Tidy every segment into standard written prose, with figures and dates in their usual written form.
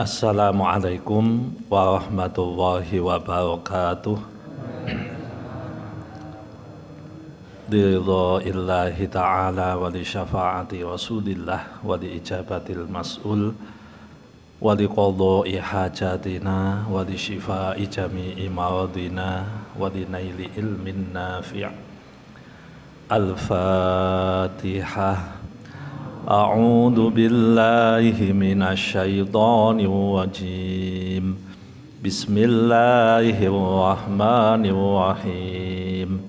Assalamualaikum warahmatullahi wabarakatuh. Ridha illahi ta'ala wa li syafa'ati rasulillah wa li ijabatil mas'ul wa li qadha'i hajatina wa li shifa'i jami'i maradina wa li naili ilmin nafi'. Al-Fatihah. A'udzu billahi minasy syaithanir rajim. Bismillahirrahmanirrahim.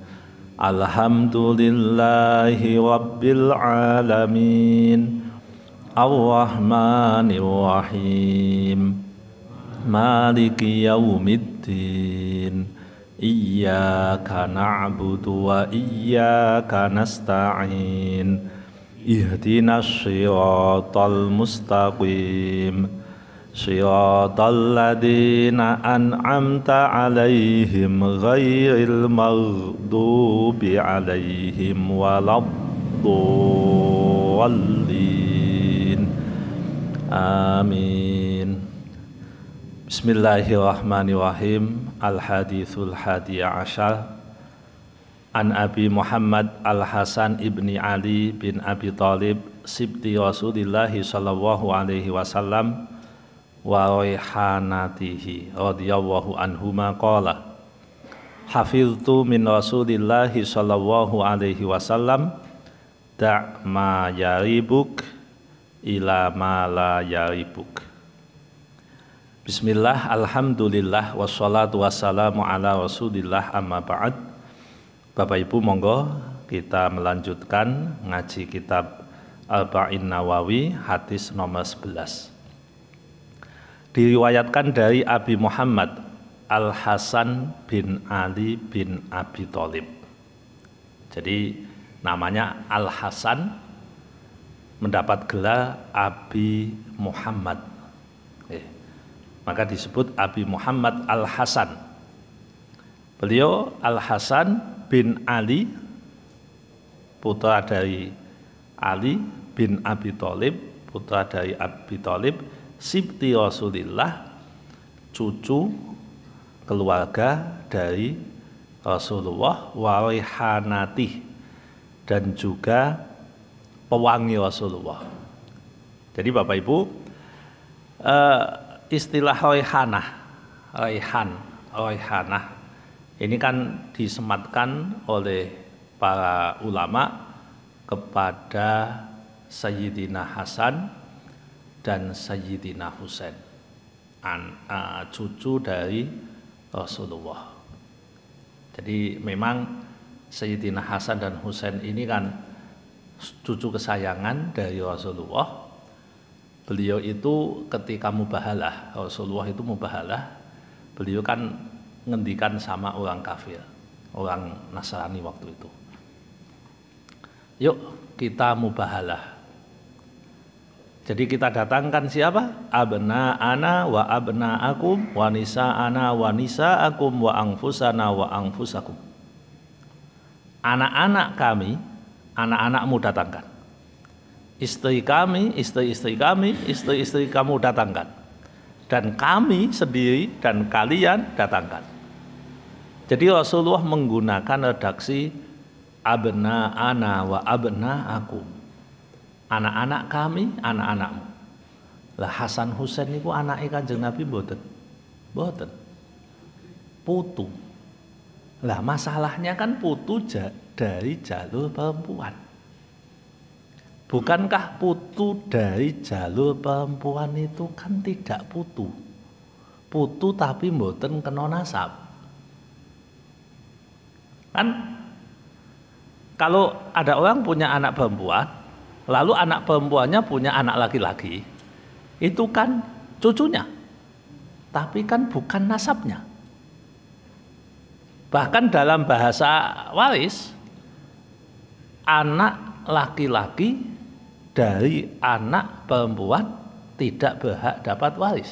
Alhamdulillahi rabbil alamin. Ar-Rahmanir Rahim. Maliki yaumiddin. Iyyaka na'budu wa iyyaka nasta'in. Ihdinas siratal mustaqim. Siratal ladzina an'amta 'alaihim ghairil maghdubi 'alaihim waladdallin. Amin. Bismillahirrahmanirrahim. Al-hadithul hadiya asyar. An Abi Muhammad Al-Hasan ibni Ali bin Abi Thalib sibti Rasulillahi sallallahu alaihi wasallam wa raihanatihi radhiyallahu anhuma qala hafiztu min Rasulillahi sallallahu alaihi wasallam da' ma yaribuk ila ma la yaribuk. Bismillah, alhamdulillah, wassalatu wassalamu ala rasulillah, amma ba'd. Bapak Ibu, monggo kita melanjutkan ngaji kitab Arba'in Nawawi hadis nomor 11. Diriwayatkan dari Abi Muhammad Al-Hasan bin Ali bin Abi Thalib. Jadi namanya Al-Hasan mendapat gelar Abi Muhammad. Maka disebut Abi Muhammad Al-Hasan. Beliau Al-Hasan bin Ali, putra dari Ali bin Abi Thalib, putra dari Abi Thalib, sibti Rasulillah, cucu keluarga dari Rasulullah, wa raihanati, dan juga pewangi Rasulullah. Jadi Bapak Ibu, istilah raihanah ini kan disematkan oleh para ulama kepada Sayyidina Hasan dan Sayyidina Husain, cucu dari Rasulullah. Jadi memang Sayyidina Hasan dan Husain ini kan cucu kesayangan dari Rasulullah. Beliau itu ketika mubahalah, Rasulullah itu mubahalah, beliau kan ngendikan sama orang kafir, orang Nasrani waktu itu. Yuk kita mubahalah. Jadi kita datangkan siapa? Abna'ana wa abna'akum wa nisa'ana wa nisa'akum wa anfusana wa anfusakum. Anak-anak kami, anak-anakmu datangkan. Istri kami, istri-istri kami, istri-istri kamu datangkan. Dan kami sendiri dan kalian datangkan. Jadi Rasulullah menggunakan redaksi abna'ana wa abna'akum. Anak-anak kami, anak-anakmu. Lah Hasan Husain niku anake Kanjeng Nabi mboten? Mboten. Putu. Lah masalahnya kan putu dari jalur perempuan. Bukankah putu dari jalur perempuan itu kan tidak putu? Putu tapi mboten kena nasab. Kan kalau ada orang punya anak perempuan, lalu anak perempuannya punya anak laki-laki, itu kan cucunya, tapi kan bukan nasabnya. Bahkan dalam bahasa waris, anak laki-laki dari anak perempuan tidak berhak dapat waris.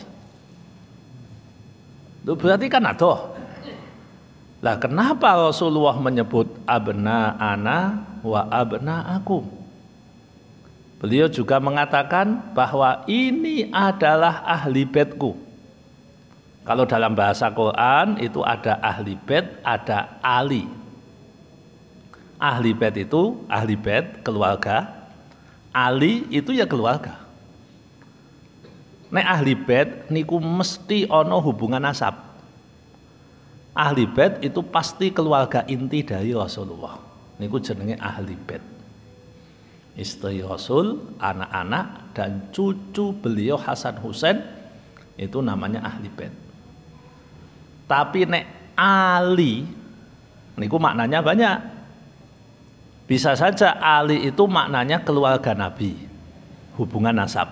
Itu berarti kan adoh. Lah kenapa Rasulullah menyebut abna'ana wa abna'akum? Beliau juga mengatakan bahwa ini adalah ahli baitku. Kalau dalam bahasa Quran itu ada ahli bait, ada ali. Ahli bait itu ahli bait keluarga, ali itu ya keluarga. Nek ahli bait niku mesti ono hubungan nasab. Ahli bait itu pasti keluarga inti dari Rasulullah. Niku jenenge ahli bait. Istri Rasul, anak-anak dan cucu beliau Hasan Husain itu namanya ahli bait. Tapi nek ali niku maknanya banyak. Bisa saja ali itu maknanya keluarga Nabi, hubungan nasab.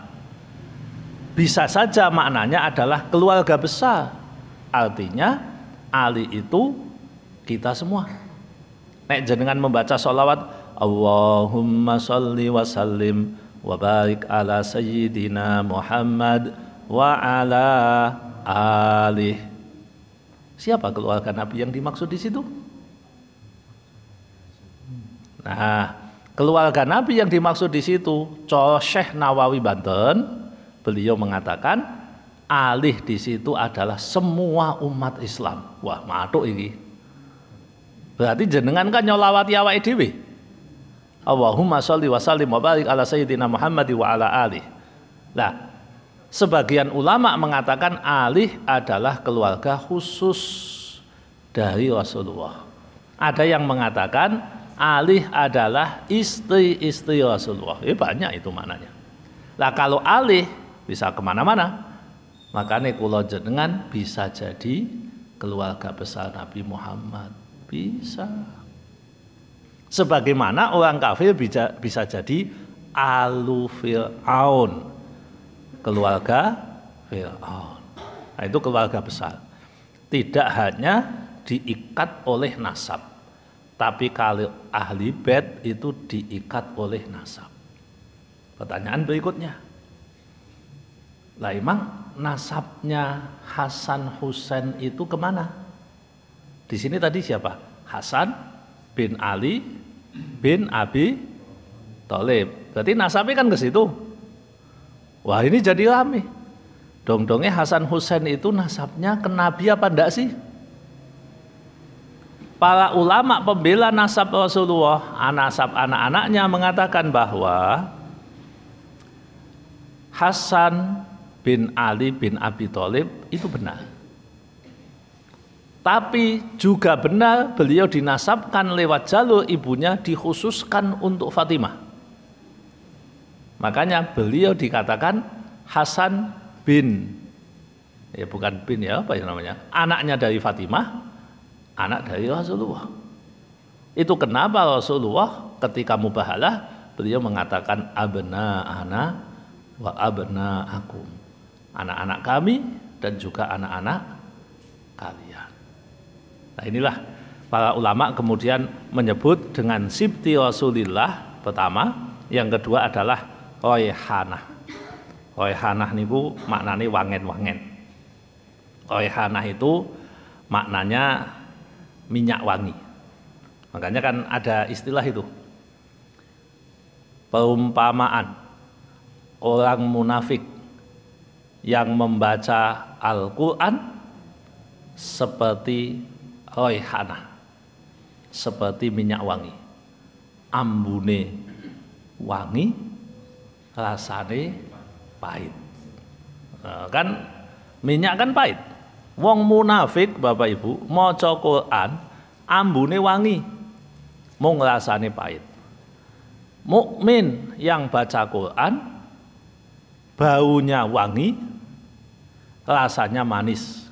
Bisa saja maknanya adalah keluarga besar. Artinya ali itu kita semua. Nek jenengan membaca sholawat Allahumma sholli wa sallim wa barik ala sayyidina Muhammad wa ala alih. Siapa keluarga Nabi yang dimaksud di situ? Nah, keluarga Nabi yang dimaksud di situ, Syekh Nawawi Banten, beliau mengatakan alih di situ adalah semua umat Islam. Wah, matuk ini. Berarti jenengan kan nyolawati awake dhewe. Allahumma sholli wa sallim wa barik ala sayyidina Muhammad wa ala alih. Nah, sebagian ulama mengatakan alih adalah keluarga khusus dari Rasulullah. Ada yang mengatakan alih adalah istri-istri Rasulullah. Banyak itu maknanya. Lah kalau alih bisa kemana-mana. Makanya kula jenengan bisa jadi keluarga besar Nabi Muhammad. Bisa. Sebagaimana orang kafir bisa jadi alu Fir'aun, keluarga Fir'aun. Nah, itu keluarga besar. Tidak hanya diikat oleh nasab, tapi kalau ahli bait itu diikat oleh nasab. Pertanyaan berikutnya, lah emang nasabnya Hasan Husain itu kemana? Di sini tadi siapa? Hasan bin Ali bin Abi Thalib. Berarti nasabnya kan ke situ. Wah, ini jadi rame. Dong-dongnya Hasan Husain itu nasabnya ke Nabi apa enggak sih? Para ulama pembela nasab Rasulullah, nasab anak-anaknya mengatakan bahwa Hasan bin Ali bin Abi Thalib itu benar. Tapi juga benar beliau dinasabkan lewat jalur ibunya dikhususkan untuk Fatimah. Makanya beliau dikatakan Hasan bin, ya bukan bin ya, apa ya namanya, anaknya dari Fatimah, anak dari Rasulullah. Itu kenapa Rasulullah ketika mubahalah beliau mengatakan abna ana wa abna akum, anak-anak kami dan juga anak-anak kalian. Nah, inilah para ulama kemudian menyebut dengan sibti Rasulillah pertama, yang kedua adalah Raihanah. Raihanah niku maknanya wangen-wangen. Raihanah itu maknanya minyak wangi. Makanya kan ada istilah itu. Perumpamaan orang munafik yang membaca Al-Quran seperti Raihanah, seperti minyak wangi. Ambune wangi, rasane pahit. Kan minyak kan pahit. Wong munafik Bapak Ibu maca Quran ambune wangi, mung rasane pahit. Mukmin yang baca Quran baunya wangi, rasanya manis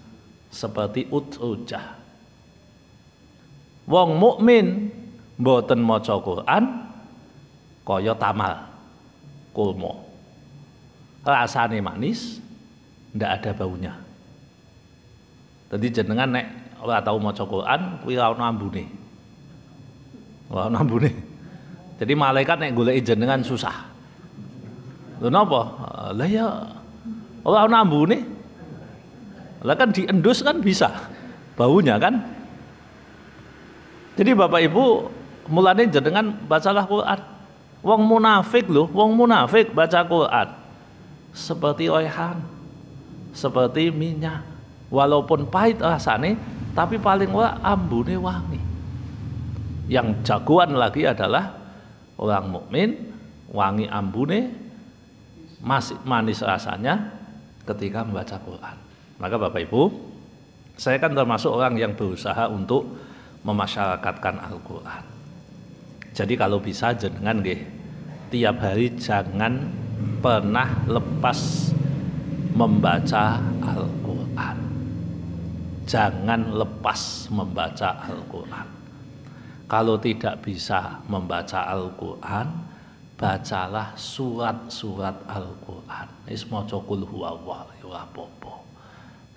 seperti utujah. Wong mukmin mboten maca Quran kaya tamal kulmo, rasane manis, ndak ada baunya. Jadi jenengan nek ora tau maca Quran kuwi ora ana ambune. Ora ana ambune. Jadi malaikat nek goleki jenengan susah. Lho napa? Lah ya ora ana ambune. Lah kan diendus kan bisa baunya kan. Jadi Bapak Ibu mulane jenengan bacalah Quran. Wong munafik loh, wong munafik baca Quran seperti oehan, seperti minyak. Walaupun pahit rasane, tapi paling ora ambune wangi. Yang jagoan lagi adalah orang mukmin, wangi ambune, masih manis rasanya ketika membaca Quran. Maka Bapak Ibu, saya kan termasuk orang yang berusaha untuk memasyarakatkan Al-Quran. Jadi kalau bisa jenengan nggih, tiap hari jangan pernah lepas membaca Al-Quran. Jangan lepas membaca Al-Quran. Kalau tidak bisa membaca Al-Quran, bacalah surat-surat Al-Quran. Wis maca qul huwallahu ora apa-apa.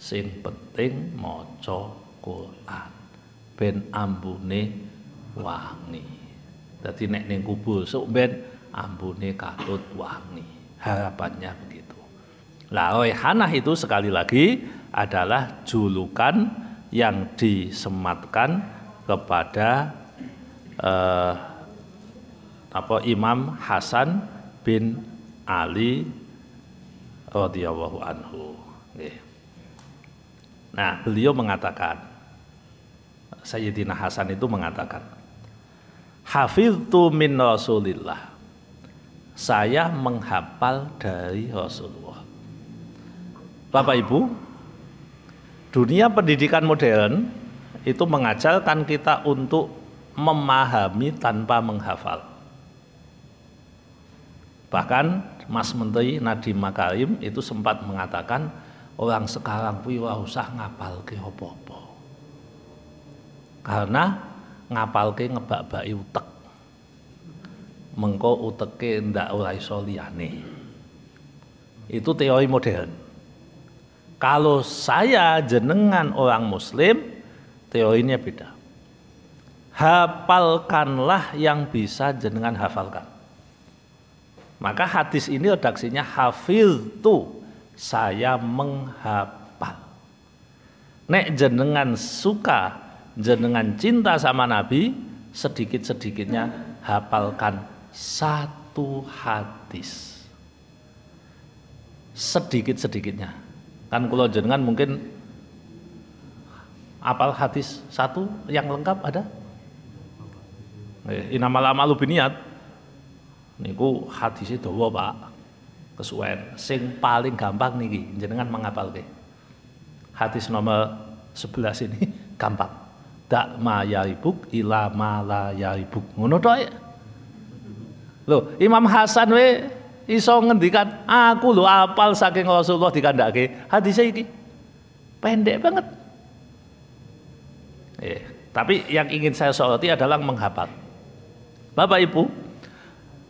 Sing penting maca Quran ben ambune wangi. Dadi nek ning kubur sok ben ambune katut wangi. Harapannya begitu. Lah raihanah itu sekali lagi adalah julukan yang disematkan kepada Imam Hasan bin Ali radhiyallahu anhu. Nah, beliau mengatakan, Sayyidina Hasan itu mengatakan, hafiztu min Rasulillah. Saya menghafal dari Rasulullah. Bapak Ibu, dunia pendidikan modern itu mengajarkan kita untuk memahami tanpa menghafal. Bahkan Mas Menteri Nadiem Makarim itu sempat mengatakan orang sekarang kuwi ora usah ngapalke apa-apa. Karena ngapalke ngebak-baki utek. Mengko uteke ndak ora iso liyane. Itu teori modern. Kalau saya jenengan orang muslim, teorinya beda. Hafalkanlah yang bisa jenengan hafalkan. Maka hadis ini redaksinya hafiztu, saya menghafal. Nek jenengan suka, jenengan cinta sama Nabi, sedikit-sedikitnya hafalkan satu hadis. Sedikit-sedikitnya. Kan kalau jenengan mungkin hafal hadis satu yang lengkap ada? Innamal a'malu binniyat. Niku hadisnya dawa Pak, kesuwen. Sing paling gampang niki jenengan menghafalke. Hadis nomor 11 ini gampang. Dak ma yaribuk ila ma la yaribuk. Ngono tok ya. Loh, Imam Hasan we iso ngendikan, aku lho apal saking Rasulullah dikandhake. Hadisnya iki pendek banget. Tapi yang ingin saya soroti adalah menghafal. Bapak Ibu,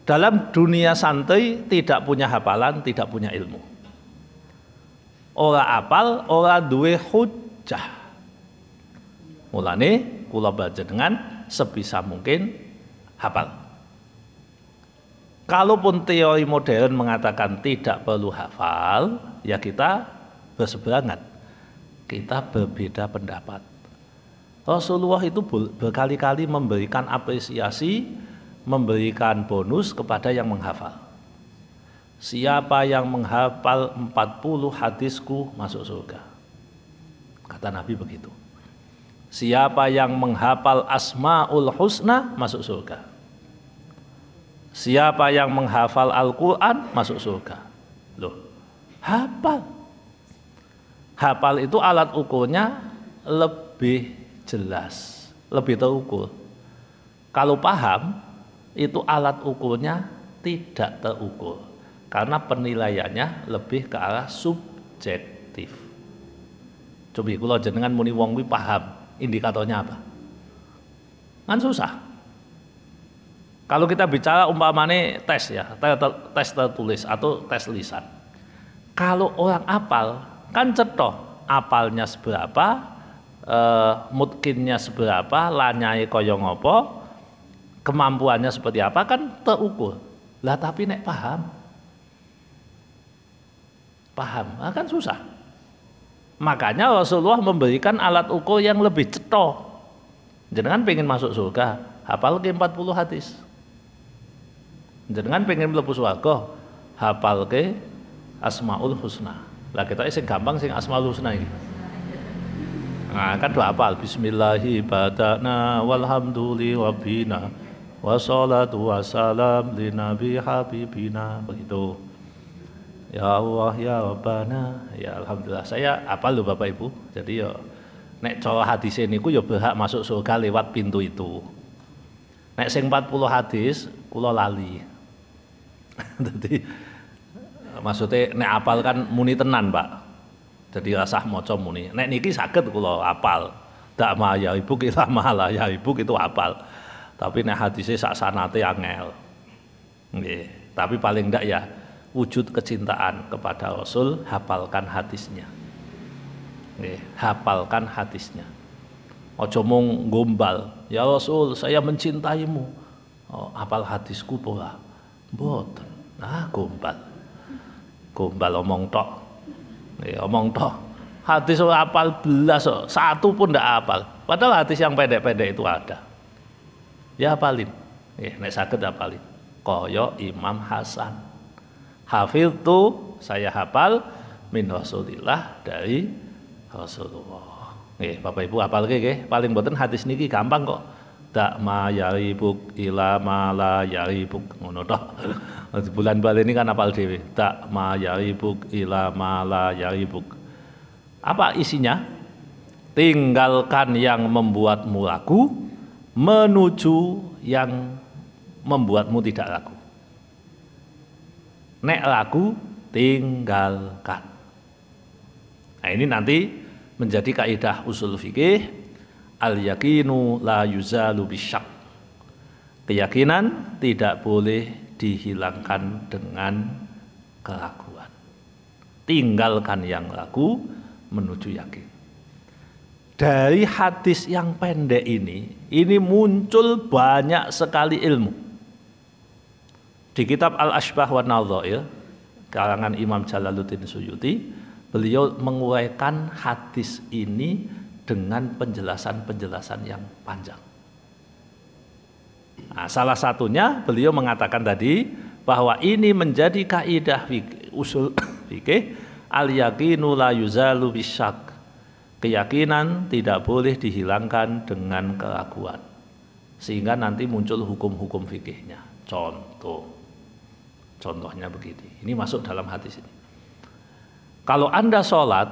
dalam dunia santri tidak punya hafalan, tidak punya ilmu. Ora apal, ora duwe hujjah. Mulane kula panjenengan sebisa mungkin hafal. Kalaupun teori modern mengatakan tidak perlu hafal, ya kita berseberangan. Kita berbeda pendapat. Rasulullah itu berkali-kali memberikan apresiasi, memberikan bonus kepada yang menghafal. Siapa yang menghafal 40 hadisku masuk surga. Kata Nabi begitu. Siapa yang menghafal Asmaul Husna masuk surga. Siapa yang menghafal Al-Quran masuk surga. Loh, hafal. Hafal itu alat ukurnya lebih jelas, lebih terukur. Kalau paham, itu alat ukurnya tidak terukur karena penilaiannya lebih ke arah subjektif. Coba kalau jenengan muni wong kuwi paham, indikatornya apa? Kan susah. Kalau kita bicara umpamane tes ya, tes tertulis atau tes lisan. Kalau orang apal kan cetoh, apalnya seberapa, mutkinnya seberapa, lanyai kaya ngopo, kemampuannya seperti apa kan terukur. Lah tapi nek paham kan susah. Makanya Rasulullah memberikan alat ukur yang lebih cetoh. Jenengan pengen masuk surga, hafal ke 40 hadis. Jenengan pengen mlebu swarga, hafalke Asmaul Husna. Lah kita sing gampang sing Asmaul Husna iki. Nah, kan doa hafal bismillahi badana walhamduli wabbina wassalatu wassalam li nabi habibina, begitu. Ya Allah ya Rabbana, ya alhamdulillah. Saya hafal lho Bapak Ibu. Jadi ya nek cara hadis niku ya berhak masuk surga lewat pintu itu. Nek sing 40 hadis kula lali. Jadi maksudnya nek apal kan muni tenan Pak. Jadi rasah maca muni. Nek niki saged kula apal. Dak ma ya ibu kita malah ya ibu itu apal. Tapi nek hadisnya sak sanate angel. Nggih, tapi paling ndak ya wujud kecintaan kepada Rasul, hafalkan hadisnya. Nggih, hafalkan hadisnya. Aja mung gombal. Ya Rasul, saya mencintaimu. Oh, hafal hadisku pola. Mboten. Nah, gombal. Gombal omong tok. Nggih, omong tok. Hadis hafal belas, satu pun ndak hafal. Padahal hadis yang pendek-pendek itu ada. Ya hafalin. Nek saged hafalin. Kaya Imam Hasan. Hafidtu, saya hafal min Rasulillah, dari Rasulullah. Nggih, Bapak Ibu hafal nggih, paling mboten hadis niki gampang kok. Dak ma yaribuk ila ma la yaribuk, ngono tok. Bulan bali ini kan hafal dhewe. Dak ma yaribuk ila ma la yaribuk. Apa isinya? Tinggalkan yang membuatmu ragu menuju yang membuatmu tidak ragu. Nek ragu, tinggalkan. Nah, ini nanti menjadi kaidah usul fikih, al yakinu la yuzalu bisyak. Keyakinan tidak boleh dihilangkan dengan keraguan. Tinggalkan yang ragu menuju yakin. Dari hadis yang pendek ini muncul banyak sekali ilmu. Di kitab Al-Ashbah wa Nadhair karangan Imam Jalaluddin Suyuti, beliau menguraikan hadis ini dengan penjelasan-penjelasan yang panjang. Nah, salah satunya beliau mengatakan tadi bahwa ini menjadi kaidah usul fikih, al-yaqinu la yuzalu bisyak. Keyakinan tidak boleh dihilangkan dengan keraguan. Sehingga nanti muncul hukum-hukum fikihnya. Contohnya begini, ini masuk dalam hadis ini. Kalau Anda sholat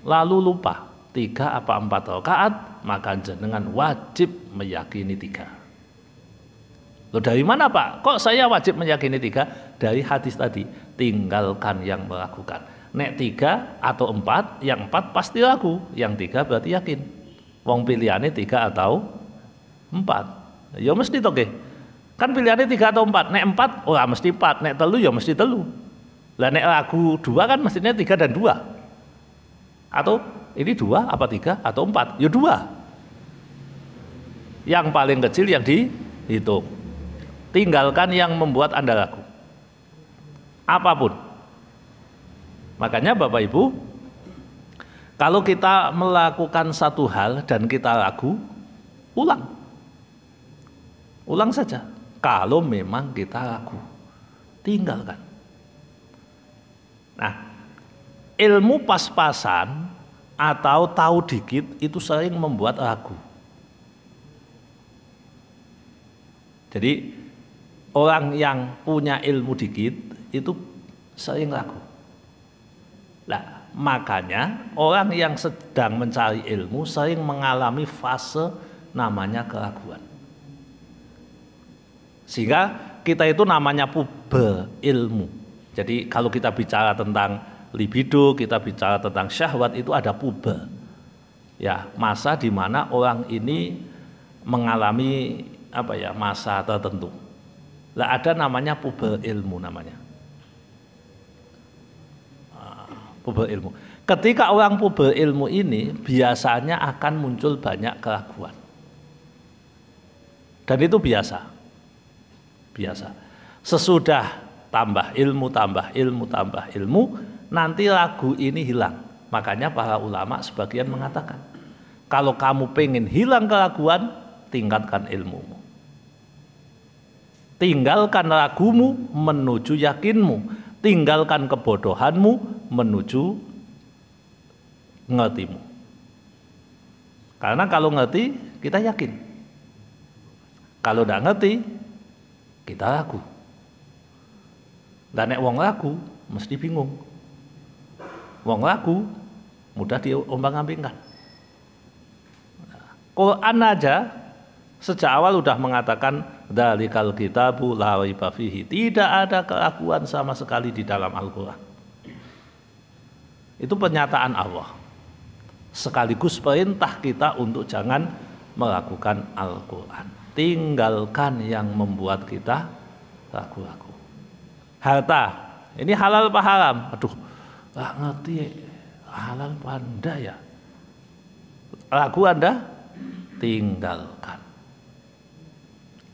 lalu lupa 3 apa 4 rakaat, maka jenengan wajib meyakini 3. Loh, dari mana Pak? Kok saya wajib meyakini 3? Dari hadis tadi, tinggalkan yang meragukan. Nek 3 atau 4, yang 4 pasti ragu, yang 3 berarti yakin. Wong pilihannya 3 atau 4. Ya mesti toke. Kan pilihannya 3 atau 4. Nek 4, oh mesti 4. Nek 3 ya mesti 3. Lah nek ragu 2 kan mestinya 3 dan 2. Atau ini 2 apa 3 atau 4? Ya 2. Yang paling kecil yang dihitung. Tinggalkan yang membuat Anda ragu. Apapun. Makanya Bapak Ibu, kalau kita melakukan satu hal dan kita ragu, ulang. Ulang saja. Kalau memang kita ragu, tinggalkan. Nah, ilmu pas-pasan atau tahu dikit itu sering membuat ragu. Jadi orang yang punya ilmu dikit itu sering ragu. Nah, makanya orang yang sedang mencari ilmu sering mengalami fase namanya keraguan. Sehingga kita itu namanya puber ilmu. Jadi kalau kita bicara tentang libido, kita bicara tentang syahwat, itu ada puber. Ya, masa di mana orang ini mengalami masa tertentu. Lah ada namanya puber ilmu namanya. Puber ilmu. Ketika orang puber ilmu ini biasanya akan muncul banyak keraguan. Dan itu biasa. Sesudah tambah ilmu, nanti ragu ini hilang. Makanya para ulama sebagian mengatakan, kalau kamu pengen hilang keraguan, tingkatkan ilmumu. Tinggalkan ragumu menuju yakinmu. Tinggalkan kebodohanmu menuju ngertimu. Karena kalau ngerti, kita yakin. Kalau tidak ngerti, kita ragu. Dan nek wong ragu, mesti bingung. Wong ragu, mudah diombang-ambingkan. Quran aja sejak awal udah mengatakan dzalikal kitabu la raiba fihi. Tidak ada keraguan sama sekali di dalam Al-Qur'an. Itu pernyataan Allah. Sekaligus perintah kita untuk jangan meragukan Al-Qur'an. Tinggalkan yang membuat kita ragu-ragu. Harta, ini halal apa haram? Aduh, nggak ngerti halal apa enggak ya? Ragu Anda? Tinggalkan.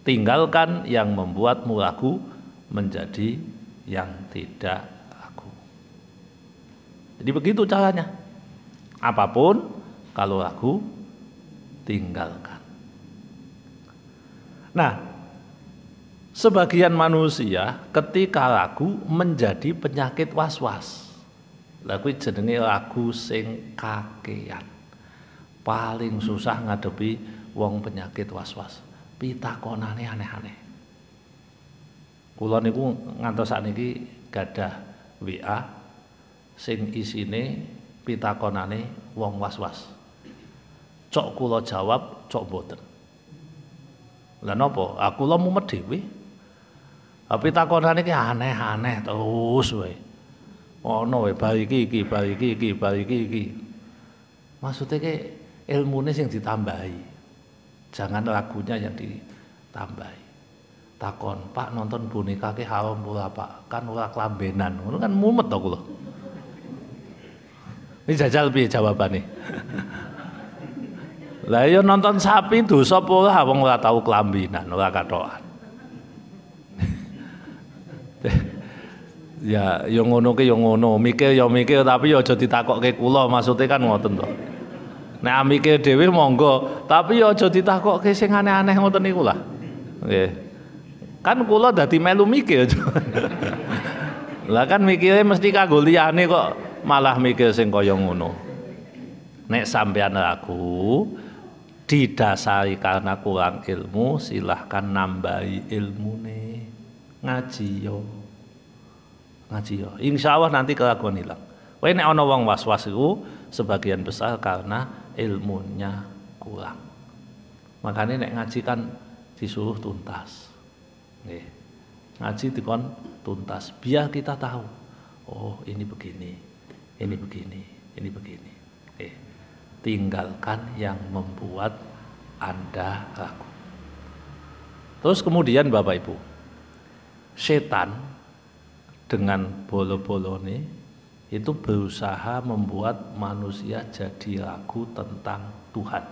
Tinggalkan yang membuatmu ragu menjadi yang tidak ragu. Jadi begitu caranya. Apapun kalau ragu, tinggalkan. Nah, sebagian manusia ketika ragu menjadi penyakit was-was. Lha kuwi jenenge ragu sing kakean. Paling susah ngadepi wong penyakit was-was. Pitakonane aneh-aneh. Kula niku ngantos sakniki gadah WA sing isine pitakonane wong was-was. Cok kula jawab, cok mboten. Lah napa? Aku lho mumet dhewe. Pitakonane iki aneh-aneh terus wae. Ono wae bar iki, bar iki. Maksudnya ki ilmune sing ditambahi. Jangan lagunya yang ditambahi. Takon, Pak nonton boneka ki haram ora Pak? Kan ora klambenan. Ngono kan mumet to kula. Ini jajal piye jawabane? Lah ya nonton sapi dosa apa ora wong ora tau klambenan, ora katokan. Ya ngono ki ya ngono, mikir ya mikir tapi ya aja ditakokke kula, maksudnya kan ngoten to. Nek mikir dhewe monggo, tapi ya aja ditakokke sing aneh-aneh ngoten niku lah. Nggih. Kan kula dadi melu mikir. Lah kan mikire mesti kanggo liyane kok malah mikir sing kaya ngono. Nek sampean ragu didasari karena kurang ilmu, silahkan nambahi ilmune. Ngaji yo. Insya Allah nanti keraguan hilang. Kowe nek ana wong was-was iku sebagian besar karena ilmunya kurang. Makanya nek ngaji kan disuruh tuntas. Nggih. Ngaji dikon tuntas biar kita tahu. Oh, ini begini. Ini begini. Ini begini. Tinggalkan yang membuat Anda ragu. Terus kemudian Bapak Ibu, setan dengan bolo-bolone itu berusaha membuat manusia jadi ragu tentang Tuhan.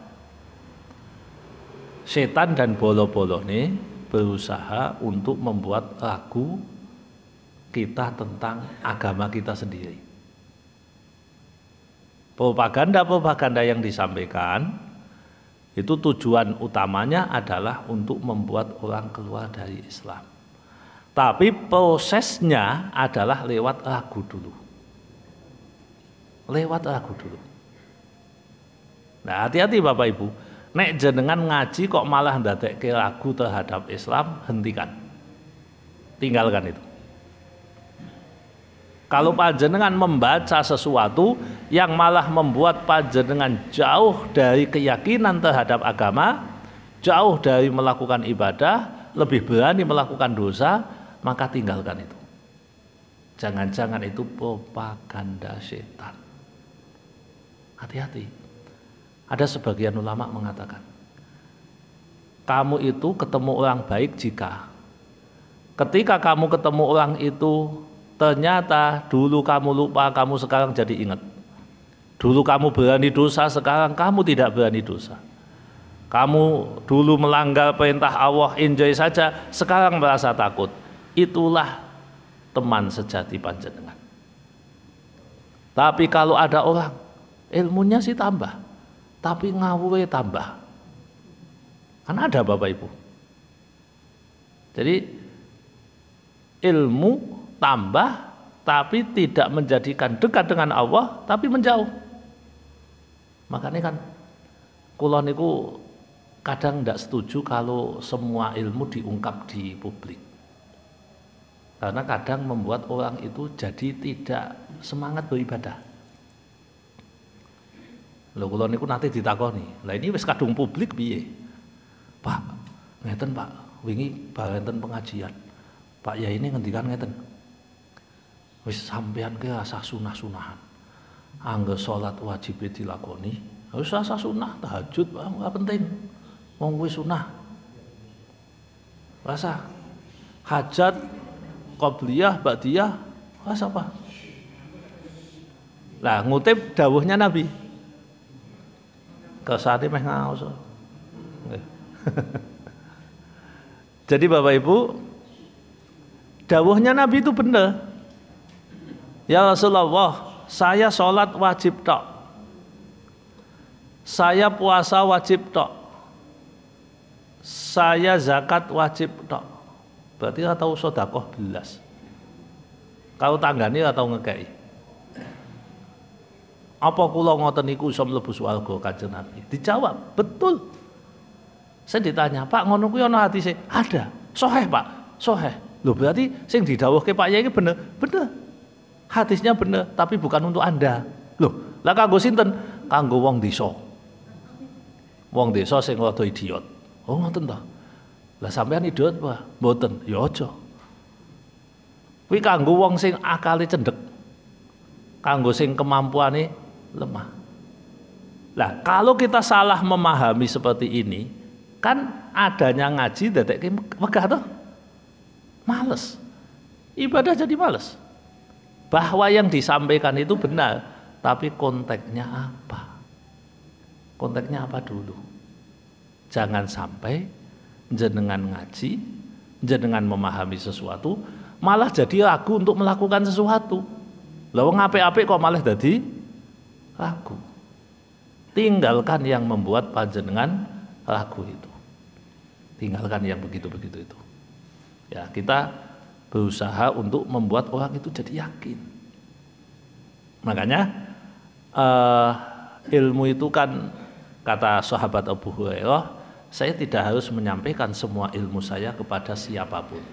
Setan dan bolo-bolone berusaha untuk membuat ragu kita tentang agama kita sendiri. Propaganda yang disampaikan itu tujuan utamanya adalah untuk membuat orang keluar dari Islam. Tapi prosesnya adalah lewat ragu dulu. Nah, hati-hati Bapak Ibu. Nek jenengan ngaji kok malah ndadekke ragu terhadap Islam, hentikan. Tinggalkan itu. Kalau panjenengan membaca sesuatu yang malah membuat panjenengan jauh dari keyakinan terhadap agama, jauh dari melakukan ibadah, lebih berani melakukan dosa, maka tinggalkan itu. Jangan-jangan itu propaganda setan. Hati-hati. Ada sebagian ulama mengatakan, kamu itu ketemu orang baik jika ketika kamu ketemu orang itu ternyata dulu kamu lupa, kamu sekarang jadi ingat. Dulu kamu berani dosa, sekarang kamu tidak berani dosa. Kamu dulu melanggar perintah Allah, enjoy saja, sekarang merasa takut. Itulah teman sejati panjenengan. Tapi kalau ada orang ilmunya sih tambah, tapi ngawure tambah. Kan ada Bapak Ibu. Jadi ilmu tambah tapi tidak menjadikan dekat dengan Allah, tapi menjauh. Makanya kan kula niku kadang tidak setuju kalau semua ilmu diungkap di publik. Karena kadang membuat orang itu jadi tidak semangat beribadah. Lho kula niku nanti ditakoni, lah ini wis kadung publik piye? Pak, ngeten Pak, wingi barenten pengajian. Pak Yai ini ngendikan ngeten. Wis sampean ke rasa sunah-sunahan. Anggo salat wajib dilakoni, wis rasa sunah tahajud ora penting. Wong kuwi sunah. Rasa hajat qabliyah, ba'diyah, rasa apa? Lah ngutip dawuhnya Nabi. Kesane meh ngaos. Jadi Bapak Ibu, dawuhnya Nabi itu benar. Ya Rasulullah, saya sholat wajib tok. Saya puasa wajib tok. Saya zakat wajib tok. Berarti atau sedekah belas. Kau tanggani atau ngekei. Apa kula ngoten niku iso mlebu swarga Kanjeng Nabi? Dijawab, betul. Saya ditanya, Pak ngono kuwi ana hadise? Ada. Sahih, Pak. Sahih. Loh berarti sing didhawuhke Pak Yai iki bener? Bener. Hadisnya bener, tapi bukan untuk Anda. Loh, lah kanggo sinten? Kanggo wong desa. Wong desa sing rada idiot. Oh ngoten to. Lah sampean idiot apa? Mboten. Ya aja. Kuwi kanggo wong sing akale cendhek. Kanggo sing kemampuane lemah. Lah kalau kita salah memahami seperti ini, kan adanya ngaji dadekke megah toh? Males. Ibadah jadi males. Bahwa yang disampaikan itu benar, tapi konteksnya apa? Konteksnya apa dulu? Jangan sampai jenengan ngaji, jenengan memahami sesuatu, malah jadi ragu untuk melakukan sesuatu. Lah wong apik-apik kok malah jadi ragu. Tinggalkan yang membuat panjenengan ragu itu. Tinggalkan yang begitu-begitu itu. Ya, kita berusaha untuk membuat orang itu jadi yakin. Makanya ilmu itu kan kata sahabat Abu Hurairah, saya tidak harus menyampaikan semua ilmu saya kepada siapapun.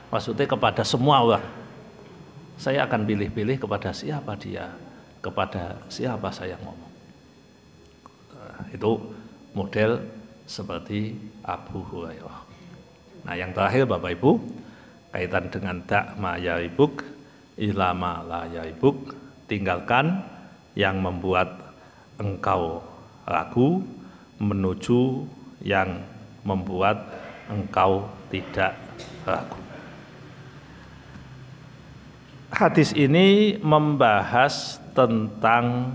Maksudnya kepada semua orang. Saya akan pilih-pilih kepada siapa dia, kepada siapa saya ngomong. Itu model seperti Abu Hurairah. Nah yang terakhir Bapak Ibu, kaitan dengan da'ma yaibuk ilama la yaibuk, tinggalkan yang membuat engkau ragu menuju yang membuat engkau tidak ragu. Hadis ini membahas tentang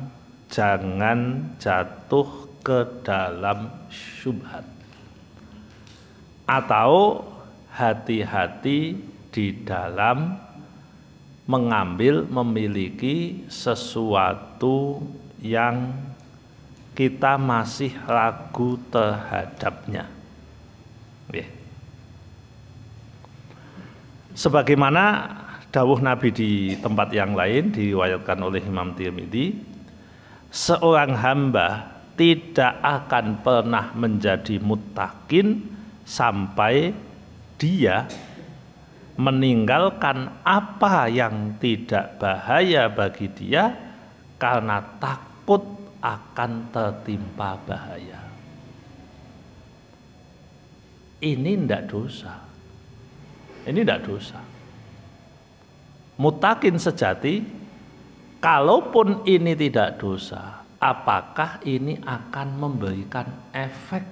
jangan jatuh ke dalam syubhat atau hati-hati di dalam memiliki sesuatu yang kita masih ragu terhadapnya. Sebagaimana dawuh Nabi di tempat yang lain diriwayatkan oleh Imam Tirmidzi, seorang hamba tidak akan pernah menjadi muttaqin sampai dia meninggalkan apa yang tidak bahaya bagi dia karena takut akan tertimpa bahaya. Ini tidak dosa. Ini tidak dosa. Muttaqin sejati, kalaupun ini tidak dosa, apakah ini akan memberikan efek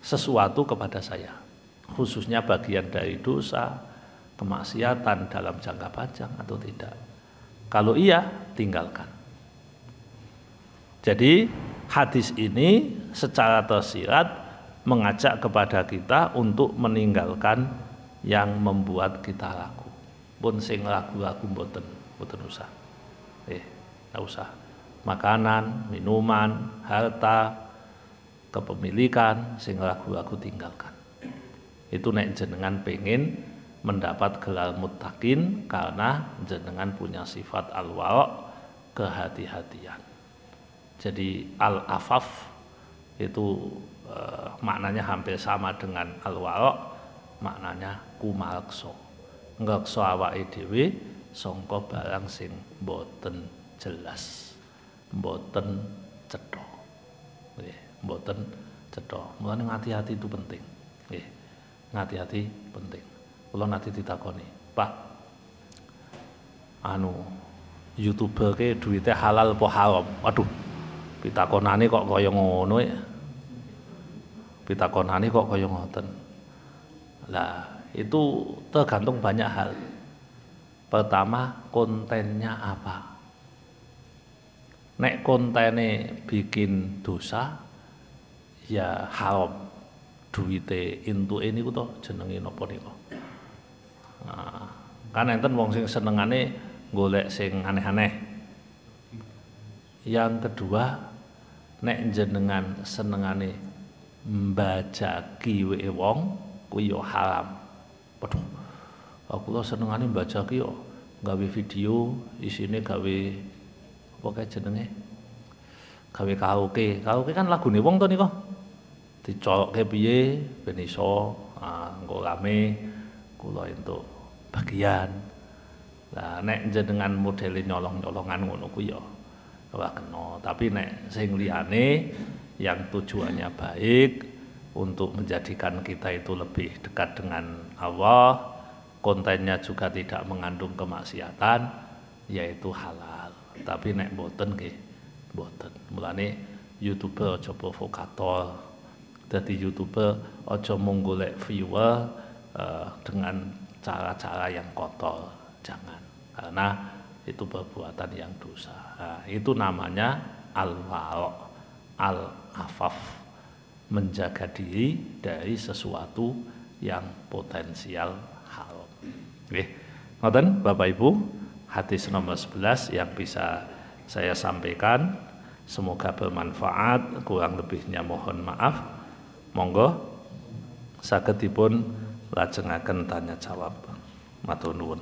sesuatu kepada saya, khususnya bagian dari dosa, kemaksiatan dalam jangka panjang atau tidak? Kalau iya, tinggalkan. Jadi hadis ini secara tersirat mengajak kepada kita untuk meninggalkan yang membuat kita ragu. Pun sing ragu-ragu mboten usah. Enggak usah. Makanan, minuman, harta, kepemilikan, sing ragu-ragu tinggalkan. Itu nek jenengan pengen mendapat gelar muttaqin karena jenengan punya sifat al-wara', kehati-hatian. Jadi al-afaf itu maknanya hampir sama dengan al-wara', maknanya kumaleksa. Ngreksa awake dhewe sangka barang sing boten jelas, boten cetha. Nggih, boten cetha. Mulane ngati-hati itu penting. Nggih. Ngati-hati penting. Kula nanti ditakoni, "Pak, YouTuber ke duitnya halal apa haram?" Waduh, pitakonane kok kaya ngono ya. Pitakonane kok kaya ngoten. Lah, itu tergantung banyak hal. Pertama, kontennya apa? Nek kontene bikin dosa, ya haram. Duite entuke niku to jenenge napa nika? Nah, kan enten wong sing senengane golek sing aneh-aneh. Yang kedua, nek jenengan senengane mbajaki weke wong kuwi ya haram. Waduh, aku lho senengane mbajaki yo gawe video isine gawe apa kae jenenge? Gawe karaoke. Karaoke kan lagune wong to nika. Dicolokke piye ben iso engko rame kula entuk bagian. Lah nek jenengan modele nyolong-nyolongan ngono ku ya ora kena, tapi nek sing liyane yang tujuannya baik untuk menjadikan kita itu lebih dekat dengan Allah, kontennya juga tidak mengandung kemaksiatan, yaitu halal. Tapi nek boten nggih, boten. Mulane YouTuber aja provokator. Dadi YouTuber aja mung golek viewer dengan cara-cara yang kotor, jangan, karena itu perbuatan yang dosa. Nah, itu namanya al-wara', al-afaf, menjaga diri dari sesuatu yang potensial haram. Oke, ngoten Bapak Ibu, hadis nomor 11 yang bisa saya sampaikan, semoga bermanfaat, kurang lebihnya mohon maaf. Monggo sagedipun lajengaken tanya jawab. Matur nuwun.